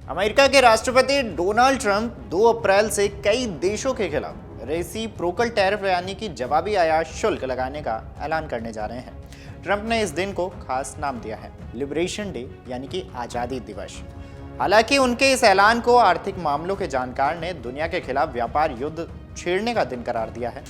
America के राष्ट्रपति Donald Trump 2 अप्रैल से कई देशों के खिलाफ रेसिप्रोकल टैरिफ यानी कि जवाबी आयात शुल्क लगाने का ऐलान करने जा रहे हैं। ट्रंप ने इस दिन को खास नाम दिया है लिबरेशन डे यानी कि आज़ादी दिवस। हालांकि उनके इस ऐलान को आर्थिक मामलों के जानकार ने दुनिया के खिलाफ व्यापार युद्ध छेड़ने का दिन करार दिया है।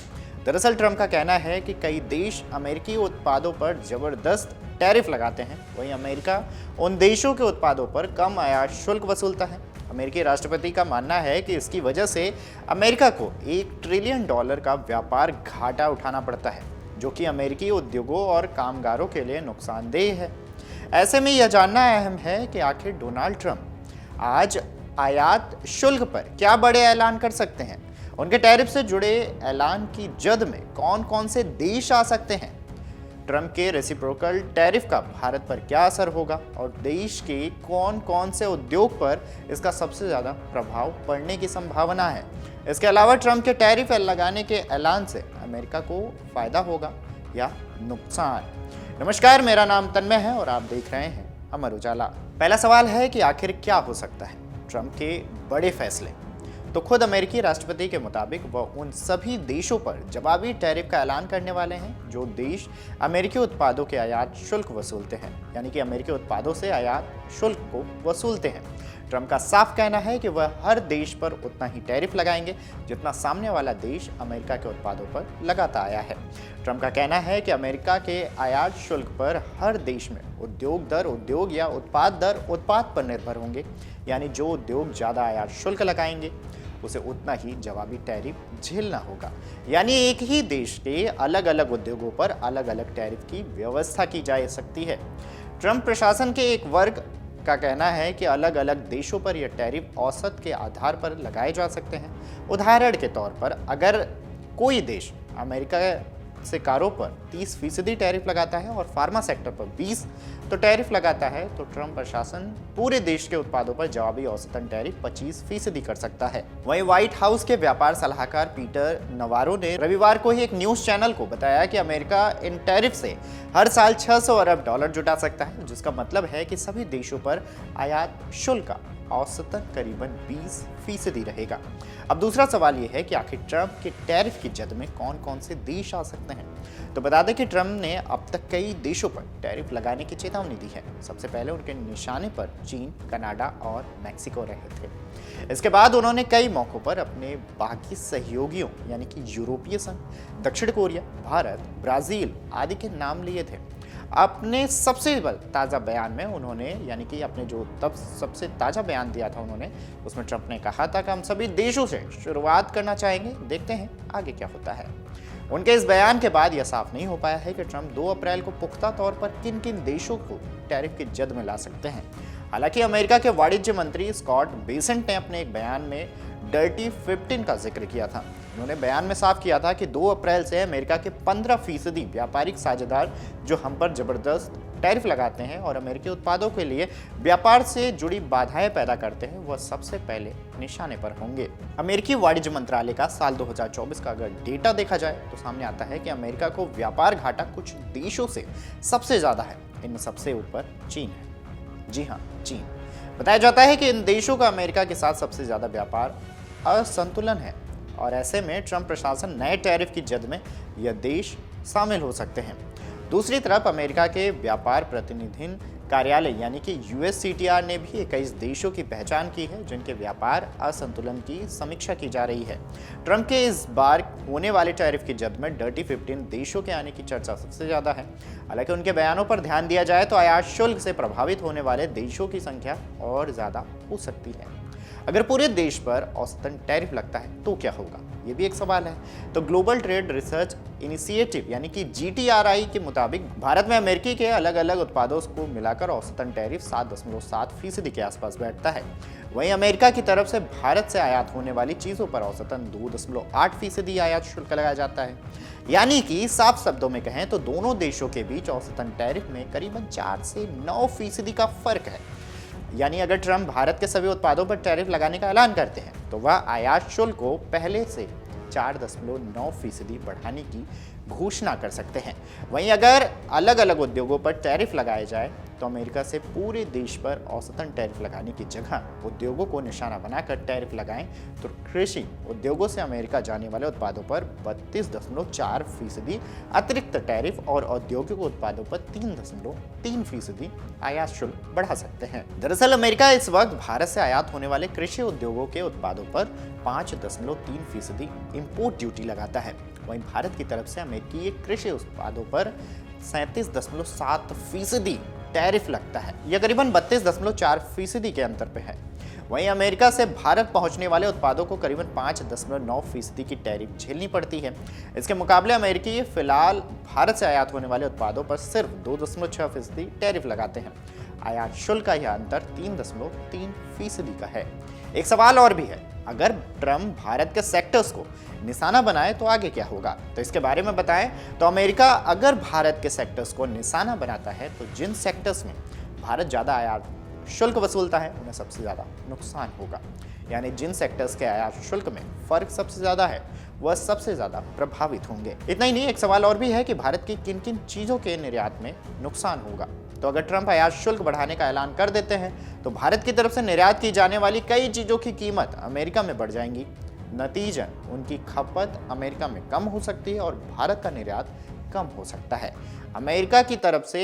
दरअसल ट्रंप का कहना है कि कई देश अमेरिकी उत्पादों पर जबरदस्त टैरिफ लगाते हैं, वहीं अमेरिका उन देशों के उत्पादों पर कम आयात शुल्क वसूलता है। अमेरिकी राष्ट्रपति का मानना है कि इसकी वजह से अमेरिका को $1 ट्रिलियन का व्यापार घाटा उठाना पड़ता है, जो कि अमेरिकी उद्योगों और कामगारों के लिए नुकसानदेह है। ऐसे में यह जानना अहम है कि आखिर डोनाल्ड ट्रंप आज आयात शुल्क पर क्या बड़े ऐलान कर सकते हैं। उनके टैरिफ से जुड़े ऐलान की जद में कौन कौन से देश आ सकते हैं। ट्रंप के रेसिप्रोकल टैरिफ का भारत पर क्या असर होगा और देश के कौन कौन से उद्योग पर इसका सबसे ज़्यादा प्रभाव पड़ने की संभावना है। इसके अलावा ट्रंप के टैरिफ लगाने के ऐलान से अमेरिका को फायदा होगा या नुकसान। नमस्कार, मेरा नाम तन्मय है और आप देख रहे हैं अमर उजाला। पहला सवाल है कि आखिर क्या हो सकता है ट्रंप के बड़े फैसले। तो खुद अमेरिकी राष्ट्रपति के मुताबिक वह उन सभी देशों पर जवाबी टैरिफ का ऐलान करने वाले हैं जो देश अमेरिकी उत्पादों के आयात शुल्क वसूलते हैं, यानी कि अमेरिकी उत्पादों से आयात शुल्क को वसूलते हैं। ट्रंप का साफ कहना है कि वह हर देश पर उतना ही टैरिफ लगाएंगे जितना सामने वाला देश अमेरिका के उत्पादों पर लगाता आया है। ट्रंप का कहना है कि अमेरिका के आयात शुल्क पर हर देश में उद्योग दर उद्योग या उत्पाद दर उत्पाद पर निर्भर होंगे, यानी जो उद्योग ज़्यादा आयात शुल्क लगाएंगे उसे उतना ही जवाबी टैरिफ झेलना होगा। यानी एक ही देश के अलग अलग उद्योगों पर अलग अलग टैरिफ की व्यवस्था की जा सकती है। ट्रंप प्रशासन के एक वर्ग का कहना है कि अलग अलग देशों पर यह टैरिफ औसत के आधार पर लगाए जा सकते हैं। उदाहरण के तौर पर अगर कोई देश अमेरिका से कारों पर 30% टैरिफ लगाता है और फार्मा सेक्टर पर 20 तो टैरिफ लगाता है, तो ट्रंप प्रशासन पूरे देश के उत्पादों पर जवाबी औसतन टैरिफ 25% कर सकता है। वहीं व्हाइट हाउस के व्यापार सलाहकार पीटर नवारो ने रविवार को ही एक न्यूज चैनल को बताया कि अमेरिका इन टैरिफ से हर साल $600 अरब जुटा सकता है, जिसका मतलब है कि सभी देशों पर आयात शुल्क का औसतन करीबन 20% रहेगा। अब दूसरा सवाल यह है कि आखिर ट्रंप के टैरिफ की जद में कौन कौन से देश आ सकते हैं। तो बता दें कि ट्रंप ने अब तक कई देशों पर टैरिफ लगाने की चेतावनी दी है। सबसे पहले उनके निशाने पर चीन, कनाडा और मैक्सिको रहे थे। इसके बाद उन्होंने कई मौकों पर अपने बाकी सहयोगियों यानी कि यूरोपीय संघ, दक्षिण कोरिया, भारत, ब्राजील आदि के नाम लिए थे। अपने सबसे ताज़ा बयान में उन्होंने यानी कि अपने जो तब सबसे ताज़ा बयान दिया था उन्होंने, उसमें ट्रंप ने कहा था कि हम सभी देशों से शुरुआत करना चाहेंगे, देखते हैं आगे क्या होता है। उनके इस बयान के बाद यह साफ नहीं हो पाया है कि ट्रंप 2 अप्रैल को पुख्ता तौर पर किन किन देशों को टैरिफ की जद में ला सकते हैं। हालांकि अमेरिका के वाणिज्य मंत्री स्कॉट बेसेंट ने अपने एक बयान में डर्टी 15 का जिक्र किया था। उन्होंने बयान में साफ किया था कि 2 अप्रैल से अमेरिका के 15% व्यापारिक साझेदार जो हम पर जबरदस्त टैरिफ लगाते हैं और अमेरिकी उत्पादों के लिए व्यापार से जुड़ी बाधाएं पैदा करते हैं, वह सबसे पहले निशाने पर होंगे। अमेरिकी वाणिज्य मंत्रालय का साल 2024 का अगर डेटा देखा जाए तो सामने आता है कि अमेरिका को व्यापार घाटा कुछ देशों से सबसे ज्यादा है। इनमें सबसे ऊपर चीन है। जी हाँ, चीन। बताया जाता है कि इन देशों का अमेरिका के साथ सबसे ज्यादा व्यापार असंतुलन है और ऐसे में ट्रंप प्रशासन नए टैरिफ की जद में यह देश शामिल हो सकते हैं। दूसरी तरफ अमेरिका के व्यापार प्रतिनिधि कार्यालय यानी कि USTR ने भी 21 देशों की पहचान की है जिनके व्यापार असंतुलन की समीक्षा की जा रही है। ट्रंप के इस बार होने वाले टैरिफ की जद में डर्टी 15 देशों के आने की चर्चा सबसे ज्यादा है। हालांकि उनके बयानों पर ध्यान दिया जाए तो आयात शुल्क से प्रभावित होने वाले देशों की संख्या और ज्यादा हो सकती है। अगर पूरे देश पर औसतन टैरिफ लगता है तो क्या होगा, ये भी एक सवाल है। तो ग्लोबल ट्रेड रिसर्च इनिशिएटिव यानी कि GTRI के मुताबिक भारत में अमेरिकी के अलग अलग उत्पादों को मिलाकर औसतन टैरिफ 7.7% के आसपास बैठता है। वहीं अमेरिका की तरफ से भारत से आयात होने वाली चीजों पर औसतन 2.8% आयात शुल्क लगाया जाता है। यानी कि साफ शब्दों में कहें तो दोनों देशों के बीच औसतन टैरिफ में करीबन 4 से 9% का फर्क है। यानी अगर ट्रंप भारत के सभी उत्पादों पर टैरिफ लगाने का ऐलान करते हैं तो वह आयात शुल्क को पहले से 4.9% बढ़ाने की घोषणा कर सकते हैं। वहीं अगर अलग अलग उद्योगों पर टैरिफ लगाए जाए तो अमेरिका से पूरे देश पर औसतन टैरिफ लगाने की जगह उद्योगों को निशाना बनाकर टैरिफ लगाएं तो कृषि उद्योगों से अमेरिका जाने वाले उत्पादों पर 32.4% अतिरिक्त टैरिफ और औद्योगिक उत्पादों पर 3.3% आयात शुल्क बढ़ा सकते हैं। दरअसल अमेरिका इस वक्त भारत से आयात होने वाले कृषि उद्योगों के उत्पादों पर 5.3% इंपोर्ट ड्यूटी लगाता है। वहीं भारत की तरफ से अमेरिकी कृषि उत्पादों पर 37.7% टैरिफ लगता है। यह करीबन 32.4% के अंतर पे है। वहीं अमेरिका से भारत पहुंचने वाले उत्पादों को करीबन 5.9% की टैरिफ झेलनी पड़ती है। इसके मुकाबले अमेरिकी फिलहाल भारत से आयात होने वाले उत्पादों पर सिर्फ 2.6% टैरिफ लगाते हैं। आयात शुल्क का यह अंतर 3.3% का है। एक सवाल और भी है, अगर ट्रम्प भारत के सेक्टर्स को निशाना बनाए तो आगे क्या होगा? तो इसके बारे में बताएं तो अमेरिका अगर भारत के सेक्टर्स को निशाना बनाता है तो जिन सेक्टर्स में भारत ज़्यादा आयात शुल्क वसूलता है उन्हें सबसे ज़्यादा नुकसान होगा। यानी जिन सेक्टर्स के आयात शुल्क में फर्क सबसे ज़्यादा है वह सबसे ज़्यादा प्रभावित होंगे। इतना ही नहीं, एक सवाल और भी है कि भारत की किन किन चीज़ों के निर्यात में नुकसान होगा। तो अगर ट्रम्प आयात शुल्क बढ़ाने का ऐलान कर देते हैं तो भारत की तरफ से निर्यात की जाने वाली कई चीज़ों की कीमत अमेरिका में बढ़ जाएंगी। नतीजन उनकी खपत अमेरिका में कम हो सकती है और भारत का निर्यात कम हो सकता है। अमेरिका की तरफ से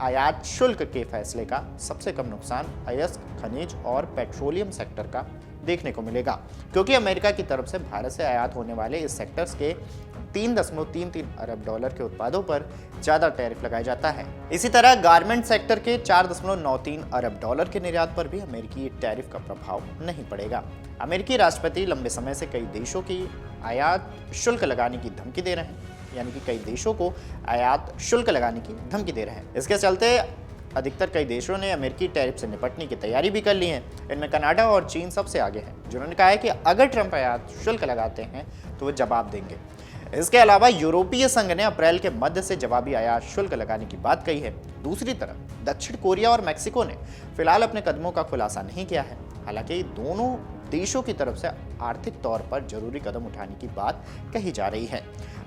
आयात शुल्क के फैसले का सबसे कम नुकसान अयस्क, खनिज और पेट्रोलियम सेक्टर का देखने को मिलेगा, क्योंकि अमेरिका की तरफ से भारत से आयात होने वाले इस सेक्टर्स के 3.33 अरब डॉलर के उत्पादों पर ज़्यादा टैरिफ लगाया जाता है। इसी तरह गारमेंट सेक्टर के 4.93 अरब डॉलर के निर्यात पर भी अमेरिकी टैरिफ का प्रभाव नहीं पड़ेगा। अमेरिकी राष्ट्रपति लंबे समय से कई देशों की आयात शुल्क लगाने की धमकी दे रहे हैं, यानी कि कई देशों को आयात शुल्क लगाने की धमकी दे रहे हैं। इसके चलते अधिकतर कई देशों ने अमेरिकी टैरिफ से निपटने की तैयारी भी कर ली है। इनमें कनाडा और चीन सबसे आगे हैं, जिन्होंने कहा है कि अगर ट्रम्प आयात शुल्क लगाते हैं तो वो जवाब देंगे। इसके अलावा यूरोपीय संघ ने अप्रैल के मध्य से जवाबी आयात शुल्क लगाने की बात कही है। दूसरी तरफ दक्षिण कोरिया और मैक्सिको ने फिलहाल अपने कदमों का खुलासा नहीं किया है। हालांकि दोनों देशों की तरफ से आर्थिक तौर पर जरूरी कदम उठाने की बात कही जा रही है।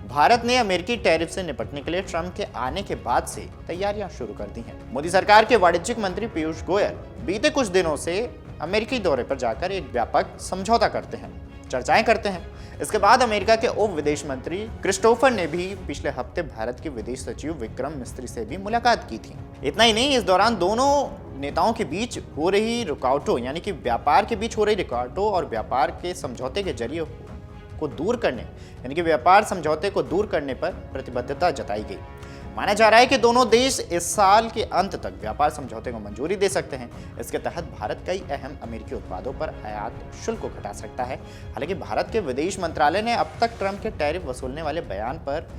भारत ने अमेरिकी टैरिफ से निपटने के लिए ट्रम्प के आने के बाद से तैयारियां शुरू कर दी हैं। मोदी सरकार के वाणिज्यिक मंत्री पीयूष गोयल बीते कुछ दिनों से अमेरिकी दौरे पर जाकर एक व्यापक समझौता करते हैं, चर्चाएं करते हैं। इसके बाद अमेरिका के उप विदेश मंत्री क्रिस्टोफर ने भी पिछले हफ्ते भारत के विदेश सचिव विक्रम मिस्त्री से भी मुलाकात की थी। इतना ही नहीं, इस दौरान दोनों नेताओं के बीच हो रही रुकावटों, यानी कि व्यापार के बीच हो रही रुकावटों और व्यापार के समझौते के जरिए को दूर करने, यानी कि व्यापार समझौते को दूर करने पर प्रतिबद्धता जताई गई। माना जा रहा है कि दोनों देश इस साल के अंत तक व्यापार समझौते को मंजूरी दे सकते हैं। इसके तहत भारत कई अहम अमेरिकी उत्पादों पर आयात शुल्क को घटा सकता है। हालांकि भारत के विदेश मंत्रालय ने अब तक ट्रम्प के टैरिफ वसूलने वाले बयान पर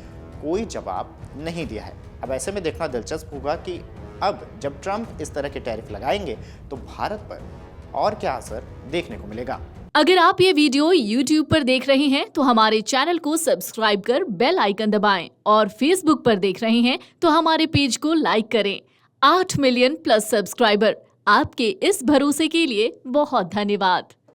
कोई जवाब नहीं दिया है। अब ऐसे में देखना दिलचस्प होगा कि अब जब ट्रम्प इस तरह के टैरिफ लगाएंगे तो भारत पर और क्या असर देखने को मिलेगा। अगर आप ये वीडियो YouTube पर देख रहे हैं तो हमारे चैनल को सब्सक्राइब कर बेल आइकन दबाएं और Facebook पर देख रहे हैं तो हमारे पेज को लाइक करें। 8 मिलियन प्लस सब्सक्राइबर, आपके इस भरोसे के लिए बहुत धन्यवाद।